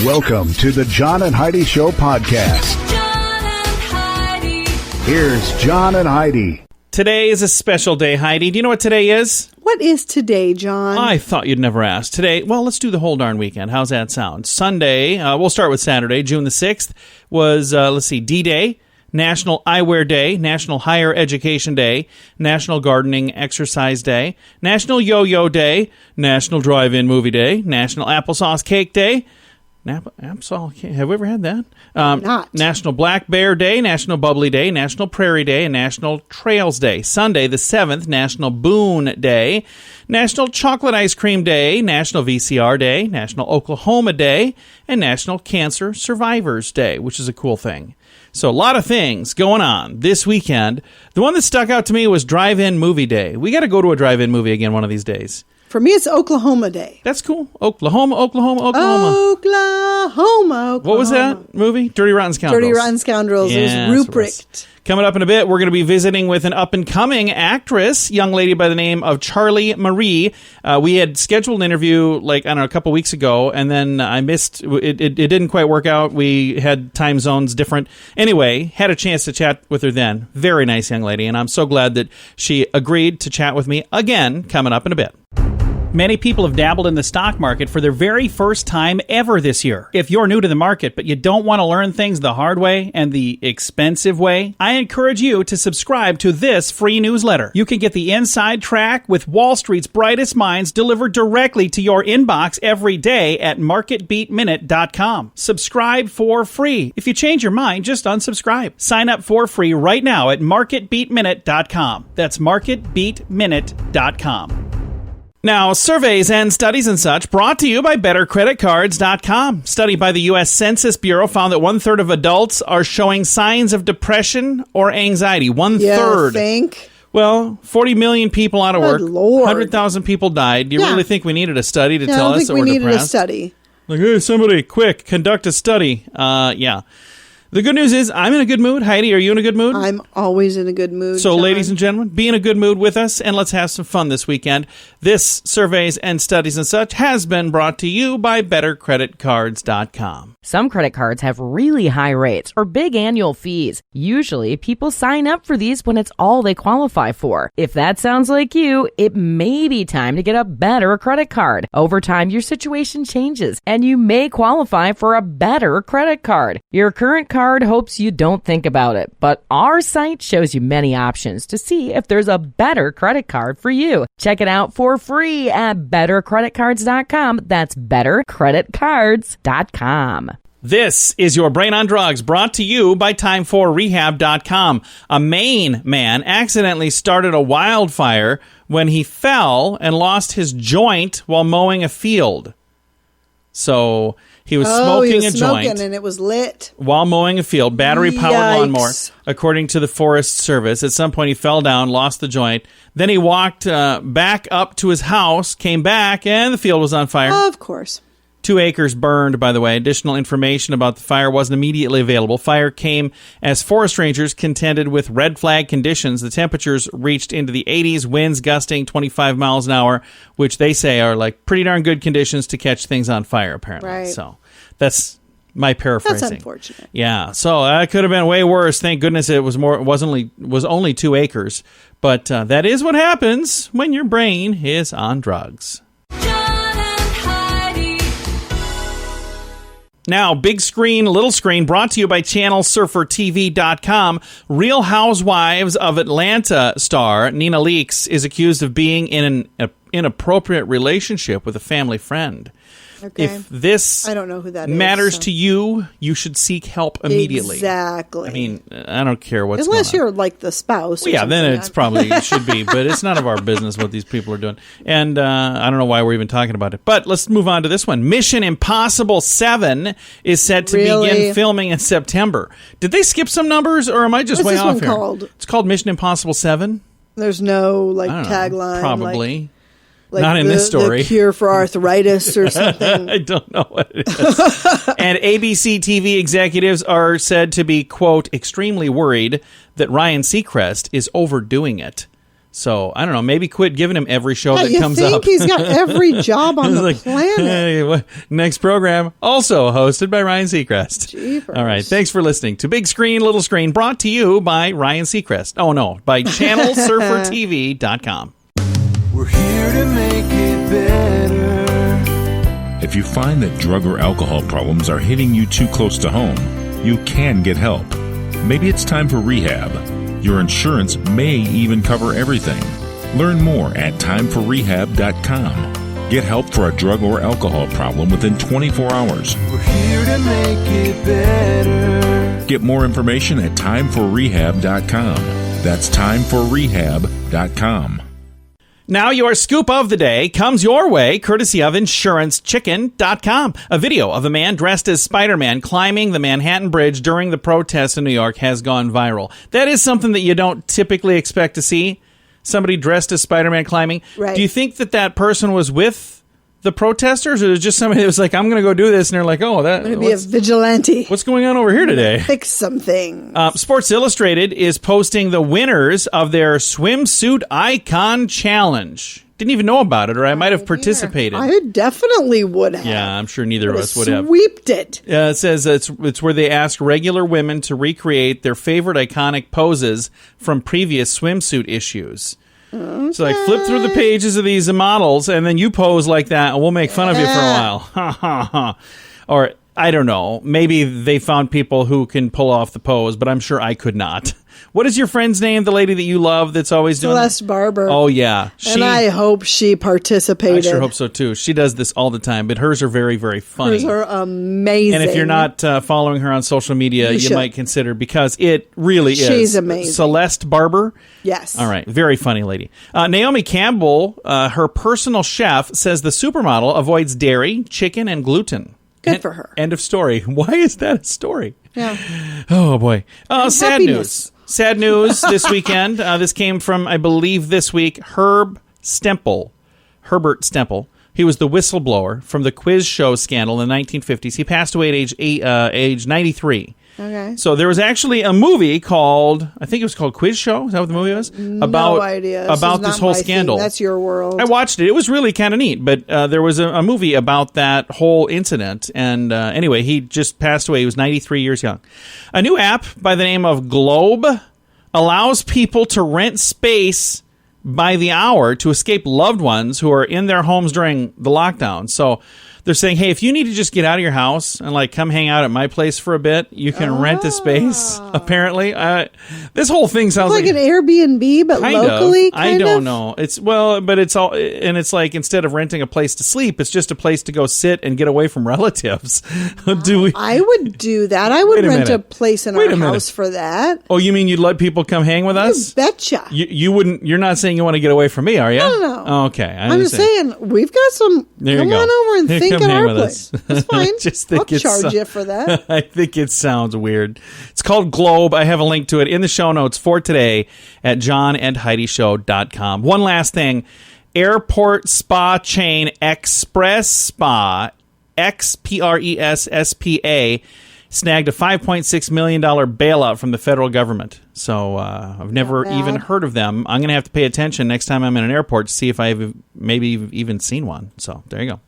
Welcome to the John and Heidi Show podcast. John and Heidi. Here's John and Heidi. Today is a special day, Heidi. Do you know what today is? What is today, John? I thought you'd never ask. Today, well, let's do the whole darn weekend. How's that sound? Sunday, we'll start with Saturday, June the 6th, was, D-Day, National Eyewear Day, National Higher Education Day, National Gardening Exercise Day, National Yo-Yo Day, National Drive-In Movie Day, National Applesauce Cake Day. Applesauce cake, have we ever had that? Not. National Black Bear Day, National Bubbly Day, National Prairie Day, and National Trails Day. Sunday, the 7th, National Boone Day, National Chocolate Ice Cream Day, National VCR Day, National Oklahoma Day, and National Cancer Survivors Day, which is a cool thing. So a lot of things going on this weekend. The one that stuck out to me was Drive-In Movie Day. We got to go to a drive-in movie again one of these days. For me, it's Oklahoma Day. That's cool. Oklahoma. Oklahoma. What was that movie? Dirty Rotten Scoundrels. Dirty Rotten Scoundrels. Yeah, it was Ruprecht. Coming up in a bit, we're going to be visiting with an up-and-coming actress, young lady by the name of Charli Marie. We had scheduled an interview, a couple weeks ago, and then I missed. It didn't quite work out. We had time zones different. Anyway, had a chance to chat with her then. Very nice young lady, and I'm so glad that she agreed to chat with me again coming up in a bit. Many people have dabbled in the stock market for their very first time ever this year. If you're new to the market, but you don't want to learn things the hard way and the expensive way, I encourage you to subscribe to this free newsletter. You can get the inside track with Wall Street's brightest minds delivered directly to your inbox every day at marketbeatminute.com. Subscribe for free. If you change your mind, just unsubscribe. Sign up for free right now at marketbeatminute.com. That's marketbeatminute.com. Now, surveys and studies and such brought to you by BetterCreditCards.com. Study by the U.S. Census Bureau found that 1/3 of adults are showing signs of depression or anxiety. 1/3. You think? Well, 40 million people out of work. Lord. 100,000 people died. Do you really think we needed a study to tell us that we're depressed? I don't think we needed a study. Like, hey, somebody, quick, conduct a study. Yeah. The good news is I'm in a good mood. Heidi, are you in a good mood? I'm always in a good mood, So, John. ladies and gentlemen, be in a good mood with us, and let's have some fun this weekend. This Surveys and Studies and Such has been brought to you by BetterCreditCards.com. Some credit cards have really high rates or big annual fees. Usually, people sign up for these when it's all they qualify for. If that sounds like you, it may be time to get a better credit card. Over time, your situation changes, and you may qualify for a better credit card. Your current card hopes you don't think about it, but our site shows you many options to see if there's a better credit card for you. Check it out for free at bettercreditcards.com. That's bettercreditcards.com. This is your Brain on Drugs, brought to you by Time4Rehab.com. A Maine man accidentally started a wildfire when he fell and lost his joint while mowing a field. So he was smoking a joint and it was lit while mowing a field, battery-powered lawnmower, according to the Forest Service. At some point, he fell down, lost the joint. Then he walked back up to his house, came back, and the field was on fire. Of course. 2 acres burned, by the way. Additional information about the fire wasn't immediately available. Fire came as forest rangers contended with red flag conditions. The temperatures reached into the 80s, winds gusting 25 miles an hour, which they say are like pretty darn good conditions to catch things on fire, apparently. Right. So that's my paraphrasing. That's unfortunate. Yeah. So that could have been way worse. Thank goodness it was only 2 acres. But that is what happens when your brain is on drugs. Now, big screen, little screen, brought to you by ChannelSurferTV.com. Real Housewives of Atlanta star Nina Leakes is accused of being in an inappropriate relationship with a family friend. Okay. If this I don't know who that matters is, to you, you should seek help immediately. Exactly. I mean, I don't care what's Unless going on. you're like the spouse. Well, yeah, then it's probably should be, but it's none of our business what these people are doing. And I don't know why we're even talking about it. But let's move on to this one. Mission Impossible 7 is set to begin filming in September. Did they skip some numbers, or am I just way off here? What's this one called? It's called Mission Impossible 7? There's no tagline. Probably. Like not in this story. The cure for arthritis or something. I don't know what it is. And ABC TV executives are said to be, quote, extremely worried that Ryan Seacrest is overdoing it. So, I don't know, maybe quit giving him every show that you comes think up. he's got every job on It's the like, planet? hey, next program, also hosted by Ryan Seacrest. Jeepers. All right, thanks for listening to Big Screen, Little Screen, brought to you by Ryan Seacrest. Oh, no, by ChannelSurferTV.com. We're here to make it better. If you find that drug or alcohol problems are hitting you too close to home, you can get help. Maybe it's time for rehab. Your insurance may even cover everything. Learn more at timeforrehab.com. Get help for a drug or alcohol problem within 24 hours. We're here to make it better. Get more information at timeforrehab.com. That's timeforrehab.com. Now your scoop of the day comes your way courtesy of InsuranceChicken.com. A video of a man dressed as Spider-Man climbing the Manhattan Bridge during the protests in New York has gone viral. That is something that you don't typically expect to see, somebody dressed as Spider-Man climbing. Right. Do you think that person was with the protesters, or was it just somebody that was like, I'm going to go do this, and they're like, oh, I'm going to be a vigilante. what's going on over here today? Fix some things. Sports Illustrated is posting the winners of their Swimsuit Icon Challenge. Didn't even know about it, or I might have participated. I definitely would have. Yeah, I'm sure neither of us would have. Sweeped it. It says it's where they ask regular women to recreate their favorite iconic poses from previous swimsuit issues. So, like, flip through the pages of these models, and then you pose like that, and we'll make fun of you for a while. Or, I don't know, maybe they found people who can pull off the pose, but I'm sure I could not. What is your friend's name, the lady that you love that's always doing Celeste Barber. Oh, yeah. And I hope she participated. I sure hope so, too. She does this all the time, but hers are very, very funny. Hers are amazing. And if you're not following her on social media, you should. might consider, because it really is. She's amazing. Celeste Barber. Yes. All right. Very funny lady. Naomi Campbell, her personal chef, says the supermodel avoids dairy, chicken, and gluten. Good for her. End of story. Why is that a story? Yeah. Oh, boy. Sad happiness. news. Sad news this weekend. This came from, I believe, this week, Herbert Stemple. He was the whistleblower from the quiz show scandal in the 1950s. He passed away at age 93. Okay. So there was actually a movie called, I think it was called Quiz Show. Is that what the movie was? No idea. About this whole scandal. That's your world. I watched it. It was really kind of neat. But there was a movie about that whole incident. And anyway, he just passed away. He was 93 years young. A new app by the name of Globe allows people to rent space by the hour to escape loved ones who are in their homes during the lockdown. So they're saying, hey, if you need to just get out of your house and like come hang out at my place for a bit, you can rent a space, apparently. This whole thing sounds like an Airbnb, but locally, I don't know. But it's all, and it's like, instead of renting a place to sleep, it's just a place to go sit and get away from relatives. I would do that. I would rent a place in our house for that. Oh, you mean you'd let people come hang with us? You betcha. You wouldn't, you're not saying you want to get away from me, are you? No. Oh, okay. I'm just saying, we've got some, come on over and think come at hang our with place. us. That's fine. I'll it's charge you for that. I think it sounds weird. It's called Globe. I have a link to it in the show notes for today at johnandheidishow.com. One last thing. Airport spa chain Express Spa, XPRESSPA, snagged a $5.6 million bailout from the federal government. So I've never even heard of them. I'm going to have to pay attention next time I'm in an airport to see if I've maybe even seen one. So there you go.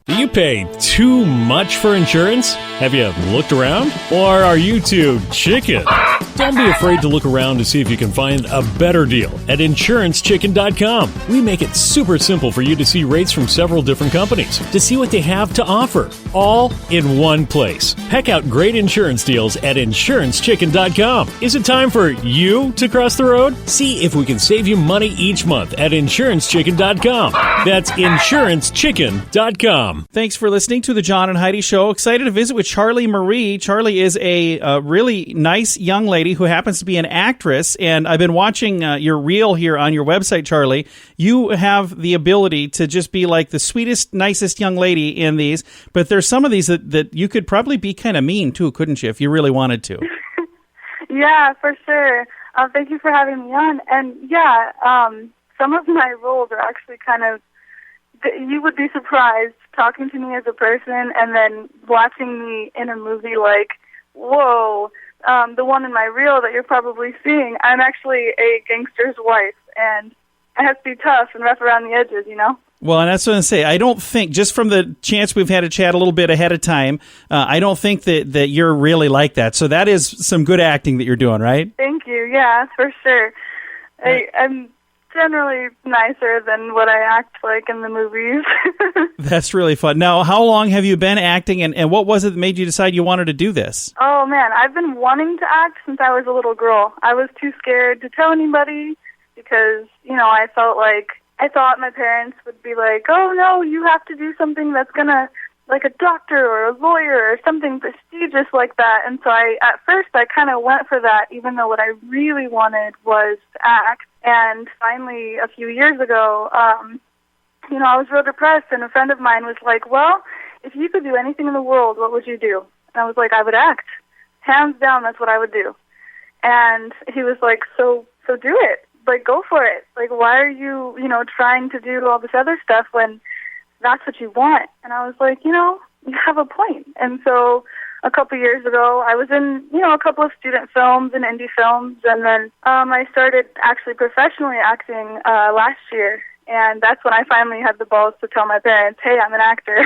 Do you pay too much for insurance? Have you looked around? Or are you too chicken? Don't be afraid to look around to see if you can find a better deal at InsuranceChicken.com. We make it super simple for you to see rates from several different companies, to see what they have to offer, all in one place. Heck out great insurance deals at InsuranceChicken.com. Is it time for you to cross the road? See if we can save you money each month at InsuranceChicken.com. That's InsuranceChicken.com. Thanks for listening to the John and Heidi Show. Excited to visit with Charli Marie. Charli is a really nice young lady who happens to be an actress, and I've been watching your reel here on your website, Charli. You have the ability to just be like the sweetest, nicest young lady in these, but there's some of these that you could probably be kind of mean too, couldn't you, if you really wanted to? Yeah, for sure. Thank you for having me on. And yeah, some of my roles are actually kind of, you would be surprised talking to me as a person and then watching me in a movie like, whoa, the one in my reel that you're probably seeing. I'm actually a gangster's wife, and I have to be tough and rough around the edges, you know? Well, and that's what I'm saying. I don't think, just from the chance we've had to chat a little bit ahead of time, I don't think that you're really like that. So that is some good acting that you're doing, right? Thank you. Yeah, for sure. I'm generally nicer than what I act like in the movies. That's really fun. Now, how long have you been acting, and what was it that made you decide you wanted to do this? Oh, man, I've been wanting to act since I was a little girl. I was too scared to tell anybody because, you know, I thought my parents would be like, oh, no, you have to do something that's going to, like a doctor or a lawyer or something prestigious like that. And so at first I kind of went for that, even though what I really wanted was to act. And finally, a few years ago, you know, I was real depressed, and a friend of mine was like, well, if you could do anything in the world, what would you do? And I was like, I would act. Hands down, that's what I would do. And he was like, so do it. Like, go for it. Like, why are you, you know, trying to do all this other stuff when that's what you want? And I was like, you know, you have a point. And so a couple years ago, I was in, you know, a couple of student films and indie films, and then I started actually professionally acting last year. And that's when I finally had the balls to tell my parents, hey, I'm an actor.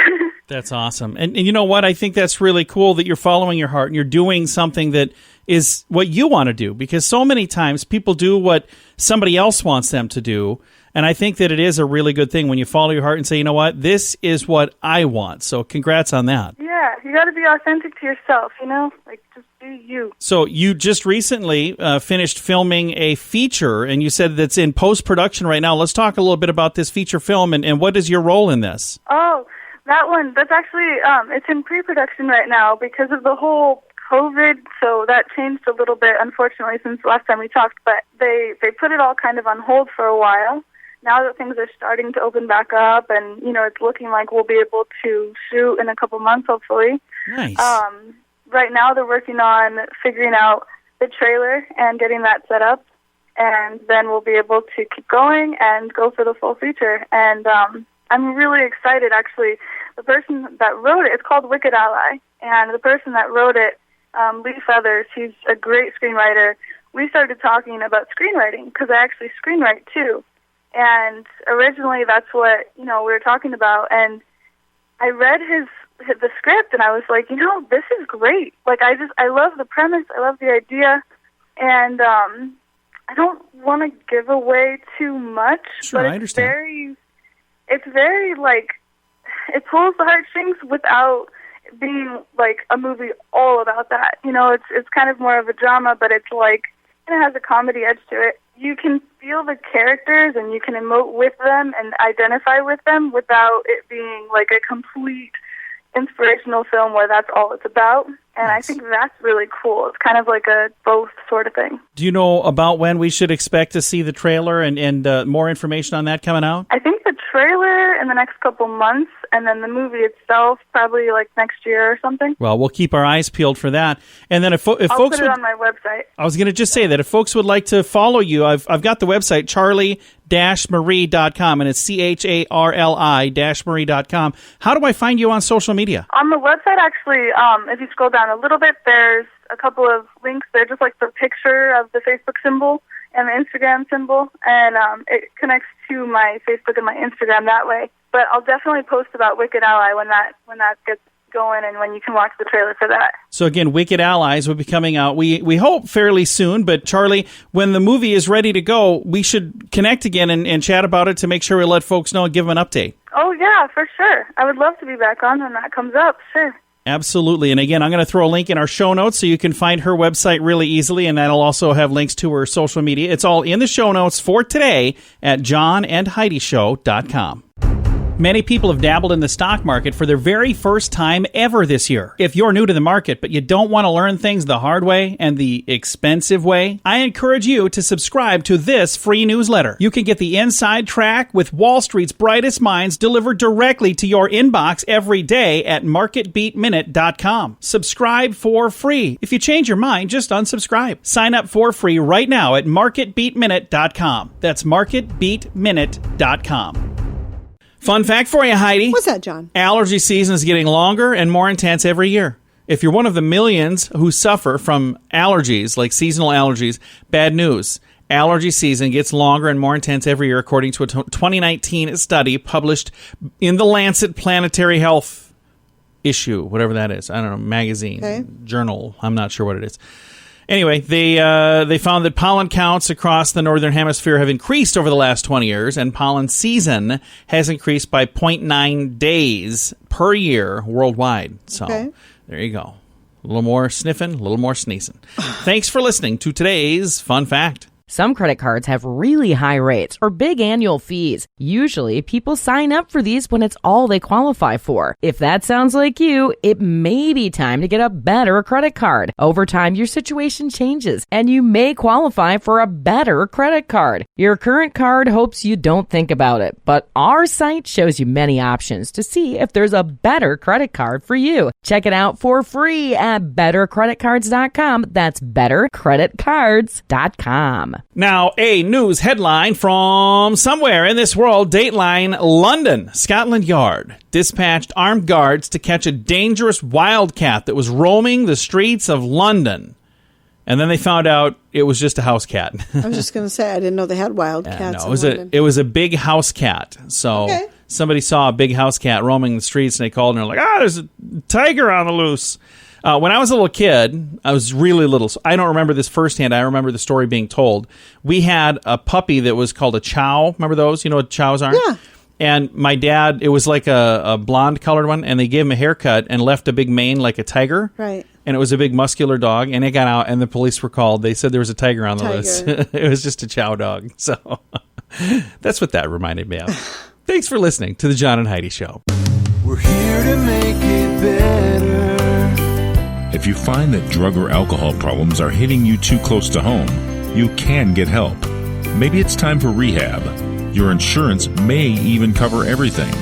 That's awesome. And you know what? I think that's really cool that you're following your heart and you're doing something that is what you want to do, because so many times people do what somebody else wants them to do. And I think that it is a really good thing when you follow your heart and say, you know what, this is what I want. So congrats on that. Yeah, you got to be authentic to yourself, you know, like just be you. So you just recently finished filming a feature, and you said that's in post-production right now. Let's talk a little bit about this feature film, and what is your role in this? Oh, that one, that's actually, it's in pre-production right now because of the whole COVID, so that changed a little bit, unfortunately, since the last time we talked, but they put it all kind of on hold for a while. Now that things are starting to open back up, and, you know, it's looking like we'll be able to shoot in a couple months, hopefully. Nice. Right now they're working on figuring out the trailer and getting that set up, and then we'll be able to keep going and go for the full feature. And I'm really excited, actually. The person that wrote it, it's called Wicked Ally, and the person that wrote it, Lee Feathers, he's a great screenwriter. We started talking about screenwriting because I actually screenwrite too. And originally that's what, you know, we were talking about. And I read the script and I was like, you know, this is great. Like, I love the premise. I love the idea. And I don't want to give away too much. Sure, but I understand. It's very, like, it pulls the heartstrings without being, like, a movie all about that. You know, it's kind of more of a drama, but it's, like, it has a comedy edge to it. You can feel the characters and you can emote with them and identify with them without it being like a complete inspirational film where that's all it's about. And nice. I think that's really cool. It's kind of like a both sort of thing. Do you know about when we should expect to see the trailer and more information on that coming out? I think the trailer in the next couple months, and then the movie itself probably like next year or something. Well, we'll keep our eyes peeled for that. And then if I'll folks put it on my website. I was going to just say that if folks would like to follow you, I've got the website charli-marie.com, and it's CHARLI-marie.com. How do I find you on social media? On the website, actually, if you scroll down a little bit, there's a couple of links there, just like the picture of the Facebook symbol and the Instagram symbol, and it connects to my Facebook and my Instagram that way. But I'll definitely post about Wicked Ally when that gets going and when you can watch the trailer for that. So again, Wicked Allies will be coming out, we hope fairly soon. But Charli, when the movie is ready to go, we should connect again and chat about it to make sure we let folks know and give them an update. Oh, yeah, for sure. I would love to be back on when that comes up, sure. Absolutely. And again, I'm going to throw a link in our show notes so you can find her website really easily, and that'll also have links to her social media. It's all in the show notes for today at johnandheidishow.com. Many people have dabbled in the stock market for their very first time ever this year. If you're new to the market, but you don't want to learn things the hard way and the expensive way, I encourage you to subscribe to this free newsletter. You can get the inside track with Wall Street's brightest minds delivered directly to your inbox every day at marketbeatminute.com. Subscribe for free. If you change your mind, just unsubscribe. Sign up for free right now at marketbeatminute.com. That's marketbeatminute.com. Fun fact for you, Heidi. What's that, John? Allergy season is getting longer and more intense every year. If you're one of the millions who suffer from allergies, like seasonal allergies, bad news. allergy season gets longer and more intense every year, according to a 2019 study published in the Lancet Planetary Health issue, whatever that is. I don't know, magazine, journal. I'm not sure what it is. Anyway, they found that pollen counts across the northern hemisphere have increased over the last 20 years, and pollen season has increased by 0.9 days per year worldwide. So there you go. A little more sniffing, a little more sneezing. Thanks for listening to today's Fun Fact. Some credit cards have really high rates or big annual fees. Usually, people sign up for these when it's all they qualify for. If that sounds like you, it may be time to get a better credit card. Over time, your situation changes, and you may qualify for a better credit card. Your current card hopes you don't think about it, but our site shows you many options to see if there's a better credit card for you. Check it out for free at bettercreditcards.com. That's bettercreditcards.com. Now, a news headline from somewhere in this world. Dateline: London, Scotland Yard dispatched armed guards to catch a dangerous wildcat that was roaming the streets of London. And then they found out it was just a house cat. I was just going to say, I didn't know they had wildcats. No, it was a big house cat. So somebody saw a big house cat roaming the streets, and they called, and they're like, there's a tiger on the loose. When I was a little kid, I was really little, so I don't remember this firsthand. I remember the story being told. We had a puppy that was called a chow. Remember those? You know what chows are? Yeah. And my dad, it was like a blonde-colored one, and they gave him a haircut and left a big mane like a tiger. Right. And it was a big muscular dog, and it got out, and the police were called. They said there was a tiger on the list. It was just a chow dog. So that's what that reminded me of. Thanks for listening to The John and Heidi Show. We're here to make it better. If you find that drug or alcohol problems are hitting you too close to home, you can get help. Maybe it's time for rehab. Your insurance may even cover everything.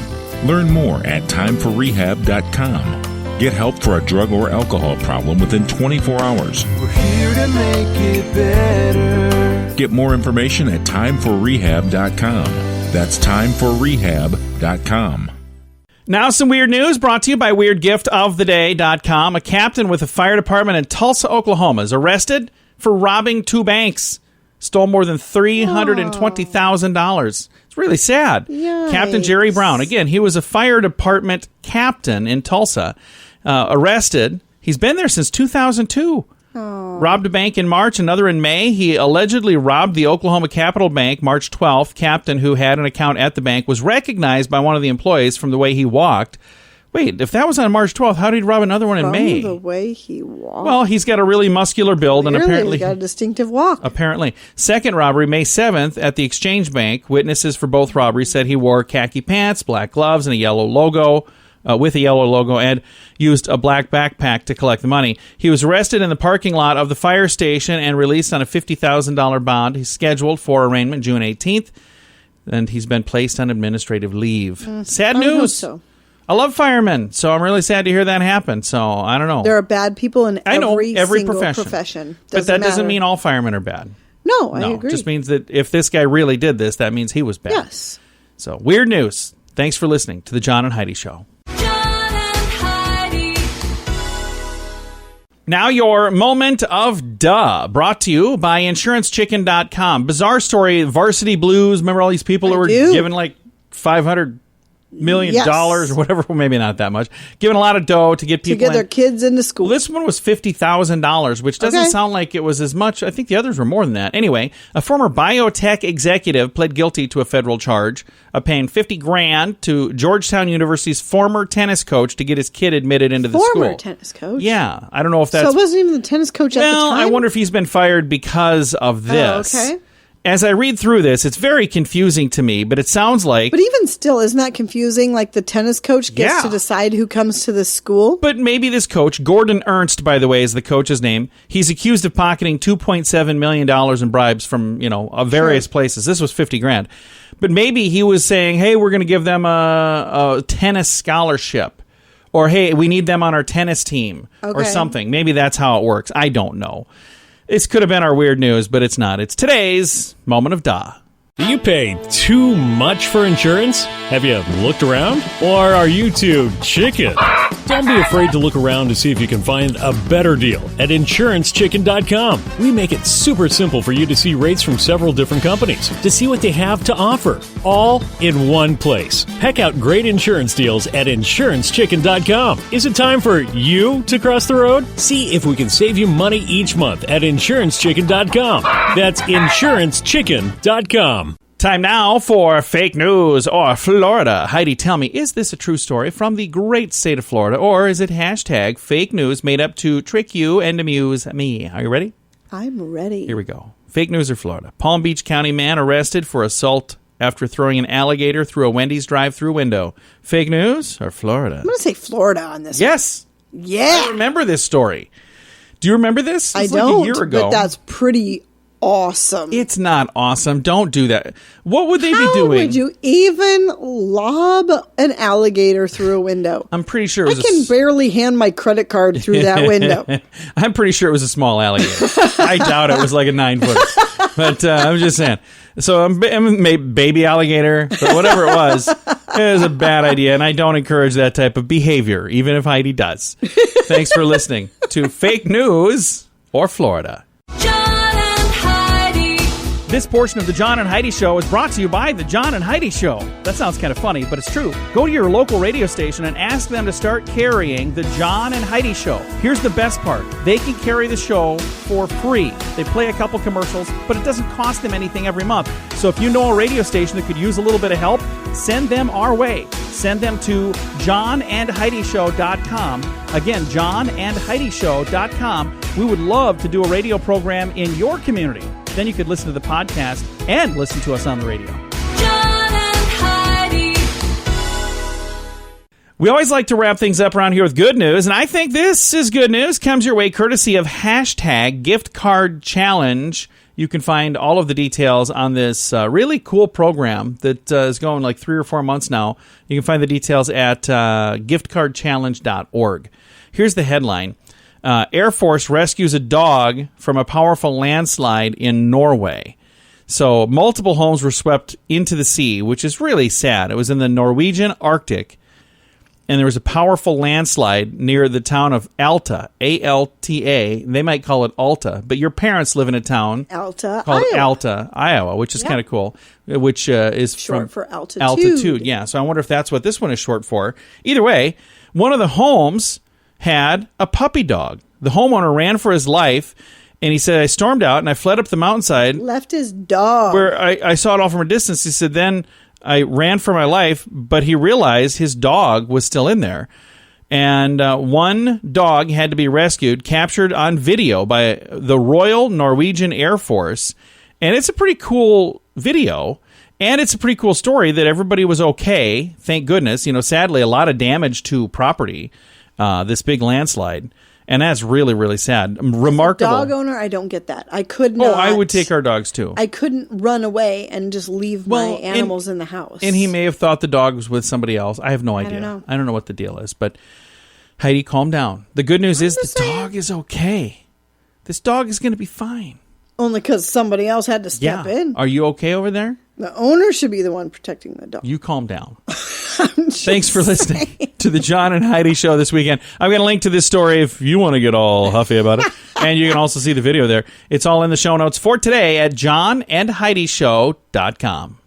Learn more at timeforrehab.com. Get help for a drug or alcohol problem within 24 hours. We're here to make it better. Get more information at timeforrehab.com. That's timeforrehab.com. Now some weird news brought to you by WeirdGiftOfTheDay.com. A captain with a fire department in Tulsa, Oklahoma is arrested for robbing two banks. Stole more than $320,000. It's really sad. Yikes. Captain Jerry Brown. Again, he was a fire department captain in Tulsa. Arrested. He's been there since 2002. Robbed a bank in March, another in May. He allegedly robbed the Oklahoma Capital Bank March 12th. Captain, who had an account at the bank, was recognized by one of the employees from the way he walked. Wait, if that was on March 12th, how did he rob another one in May? The way he walked. Well, he's got a really muscular build, and apparently he's got a distinctive walk. Apparently. Second robbery, May 7th, at the Exchange Bank. Witnesses for both robberies said he wore khaki pants, black gloves, and a yellow logo. With a yellow logo, and used a black backpack to collect the money. He was arrested in the parking lot of the fire station and released on a $50,000 bond. He's scheduled for arraignment June 18th, and he's been placed on administrative leave. Sad news. I love firemen, so I'm really sad to hear that happen. So I don't know. There are bad people in every single profession. But that doesn't mean all firemen are bad. No, I agree. It just means that if this guy really did this, that means he was bad. Yes. So weird news. Thanks for listening to The John and Heidi Show. Now your moment of duh, brought to you by InsuranceChicken.com. Bizarre story, Varsity Blues. Remember all these people who were given like $500 million or whatever, well, maybe not that much, giving a lot of dough to get people to get their kids into school. Well, this one was $50,000, which doesn't sound like it was as much. I think the others were more than that. Anyway, a former biotech executive pled guilty to a federal charge of paying $50,000 to Georgetown University's former tennis coach to get his kid admitted into the school. Former tennis coach? Yeah, I don't know if that's. So it wasn't even the tennis coach at the time? Well, I wonder if he's been fired because of this. Oh, okay. As I read through this, it's very confusing to me, but it sounds like... But even still, isn't that confusing? Like the tennis coach gets to decide who comes to the school? But maybe this coach, Gordon Ernst, by the way, is the coach's name. He's accused of pocketing $2.7 million in bribes from, various places. This was $50,000. But maybe he was saying, hey, we're going to give them a tennis scholarship. Or, hey, we need them on our tennis team. Or something. Maybe that's how it works. I don't know. This could have been our weird news, but it's not. It's today's moment of duh. Do you pay too much for insurance? Have you looked around? Or are you too chicken? Don't be afraid to look around to see if you can find a better deal at InsuranceChicken.com. We make it super simple for you to see rates from several different companies, to see what they have to offer, all in one place. Heck out great insurance deals at InsuranceChicken.com. Is it time for you to cross the road? See if we can save you money each month at InsuranceChicken.com. That's InsuranceChicken.com. Time now for fake news or Florida. Heidi, tell me, is this a true story from the great state of Florida, or is it hashtag fake news made up to trick you and amuse me? Are you ready? I'm ready. Here we go. Fake news or Florida. Palm Beach County man arrested for assault after throwing an alligator through a Wendy's drive-through window. Fake news or Florida? I'm going to say Florida on this. Yes. One. Yeah. I remember this story. Do you remember this? I It's don't, like a year ago. but that's pretty awesome. It's not awesome. Don't do that. What would they be How doing? would you even lob an alligator through a window? I'm pretty sure it was I can barely hand my credit card through that window. I'm pretty sure it was a small alligator. I doubt it was like a 9-footer. But I'm just saying. So I'm baby alligator, but whatever it was a bad idea, and I don't encourage that type of behavior, even if Heidi does. Thanks for listening to Fake News or Florida. This portion of the John and Heidi Show is brought to you by the John and Heidi Show. That sounds kind of funny, but it's true. Go to your local radio station and ask them to start carrying the John and Heidi Show. Here's the best part. They can carry the show for free. They play a couple commercials, but it doesn't cost them anything every month. So if you know a radio station that could use a little bit of help, send them our way. Send them to johnandheidishow.com. Again, johnandheidishow.com. We would love to do a radio program in your community. Then you could listen to the podcast and listen to us on the radio. John and Heidi. We always like to wrap things up around here with good news, and I think this is good news. Comes your way courtesy of hashtag gift card challenge. You can find all of the details on this really cool program that is going like 3 or 4 months now. You can find the details at giftcardchallenge.org. Here's the headline. Air Force rescues a dog from a powerful landslide in Norway. So multiple homes were swept into the sea, which is really sad. It was in the Norwegian Arctic, and there was a powerful landslide near the town of Alta, A-L-T-A. They might call it Alta, but your parents live in a town called Alta, Iowa, which is kind of cool, which is short for altitude. Altitude, yeah. So I wonder if that's what this one is short for. Either way, one of the homes had a puppy dog. The homeowner ran for his life, and he said, I stormed out and I fled up the mountainside. Left his dog. Where I saw it all from a distance. He said, then I ran for my life, but he realized his dog was still in there. And one dog had to be rescued, captured on video by the Royal Norwegian Air Force. And it's a pretty cool video. And it's a pretty cool story that everybody was okay. Thank goodness. You know, sadly, a lot of damage to property. This big landslide, and that's really, really sad. Remarkable. As a dog owner, I don't get that. I could not. Oh, I would take our dogs too. I couldn't run away and just leave my animals in the house. And he may have thought the dog was with somebody else. I have no idea. I don't know what the deal is. But Heidi, calm down. The good news is the dog is okay. This dog is going to be fine. Only because somebody else had to step in. Are you okay over there? The owner should be the one protecting the dog. You calm down. Thanks for listening to the John and Heidi Show this weekend. I'm going to link to this story if you want to get all huffy about it. And you can also see the video there. It's all in the show notes for today at johnandheidishow.com.